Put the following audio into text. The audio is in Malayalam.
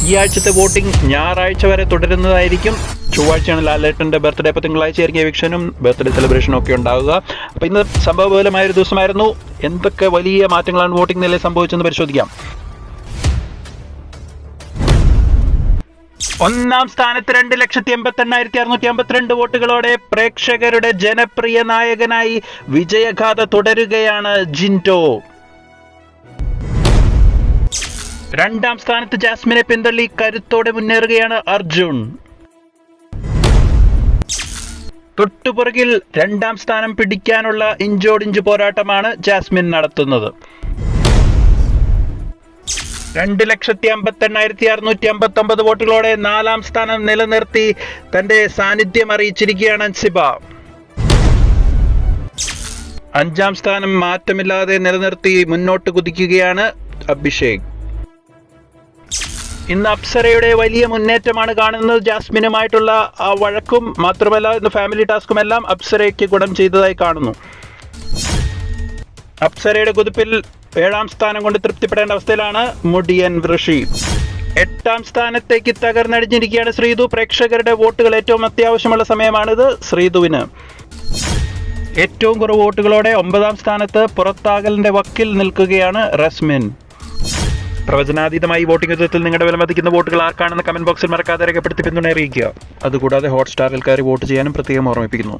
ഈ ആഴ്ചത്തെ വോട്ടിംഗ് ഞായറാഴ്ച വരെ തുടരുന്നതായിരിക്കും. ചൊവ്വാഴ്ചയാണ് ലാലേട്ടൻ്റെ ബർത്ത്ഡേ. അപ്പോൾ തിങ്കളാഴ്ചയായിരിക്കും എവിക്ഷനും ബർത്ത്ഡേ സെലിബ്രേഷനും ഒക്കെ ഉണ്ടാവുക. അപ്പോൾ ഇന്ന് സംഭവബഹുലമായൊരു ദിവസമായിരുന്നു. എന്തൊക്കെ വലിയ മാറ്റങ്ങളാണ് വോട്ടിംഗ് നിലയിൽ സംഭവിച്ചെന്ന് പരിശോധിക്കാം. ഒന്നാം സ്ഥാനത്ത് 2,88,652 വോട്ടുകളോടെ പ്രേക്ഷകരുടെ ജനപ്രിയ നായകനായി വിജയഗാഥ തുടരുകയാണ് ജിൻഡോ. രണ്ടാം സ്ഥാനത്ത് ജാസ്മിനെ പിന്തള്ളി കരുത്തോടെ മുന്നേറുകയാണ് അർജുൻ. തൊട്ടുപുറകിൽ രണ്ടാം സ്ഥാനം പിടിക്കാനുള്ള ഇഞ്ചോടിഞ്ച് പോരാട്ടമാണ് ജാസ്മിൻ നടത്തുന്നത്. 2,58,659 വോട്ടുകളോടെ നാലാം സ്ഥാനം നിലനിർത്തി തന്റെ സാന്നിധ്യം അറിയിച്ചിരിക്കുകയാണ് അൻസിബ. അഞ്ചാം സ്ഥാനം മാറ്റമില്ലാതെ നിലനിർത്തി മുന്നോട്ട് കുതിക്കുകയാണ് അഭിഷേക്. ഇന്ന് അപ്സരയുടെ വലിയ മുന്നേറ്റമാണ് കാണുന്നത്. ജാസ്മിനുമായിട്ടുള്ള ആ വഴക്കും മാത്രമല്ല ഇന്ന് ഫാമിലി ടാസ്കും എല്ലാം അപ്സരയ്ക്ക് ഗുണം ചെയ്തതായി കാണുന്നു. അപ്സരയുടെ കുതിപ്പിൽ 7ാം സ്ഥാനം കൊണ്ട് തൃപ്തിപ്പെടേണ്ട അവസ്ഥയിലാണ് മുടിയൻ ഋഷി. 8ാം സ്ഥാനത്തേക്ക് തകർന്നടിഞ്ഞിരിക്കുകയാണ് ശ്രീതു. പ്രേക്ഷകരുടെ വോട്ടുകൾ ഏറ്റവും അത്യാവശ്യമുള്ള സമയമാണിത് ശ്രീതുവിന്. ഏറ്റവും കുറവ് വോട്ടുകളോടെ 9ാം സ്ഥാനത്ത് പുറത്താകലിന്റെ വക്കിൽ നിൽക്കുകയാണ് റസ്മിൻ. പ്രവചനാതീതമായി വോട്ടിംഗ് യുദ്ധത്തിൽ നിങ്ങളുടെ വിലമതിക്കുന്ന വോട്ടുകൾ ആർക്കാണെന്ന് കമന്റ് ബോക്സിൽ മറക്കാതെ രേഖപ്പെടുത്തി പിന്തുണ അറിയിക്കുക. അതുകൂടാതെ ഹോട്ട്സ്റ്റാറിൽ കയറി വോട്ട് ചെയ്യാനും പ്രത്യേകം ഓർമ്മിപ്പിക്കുന്നു.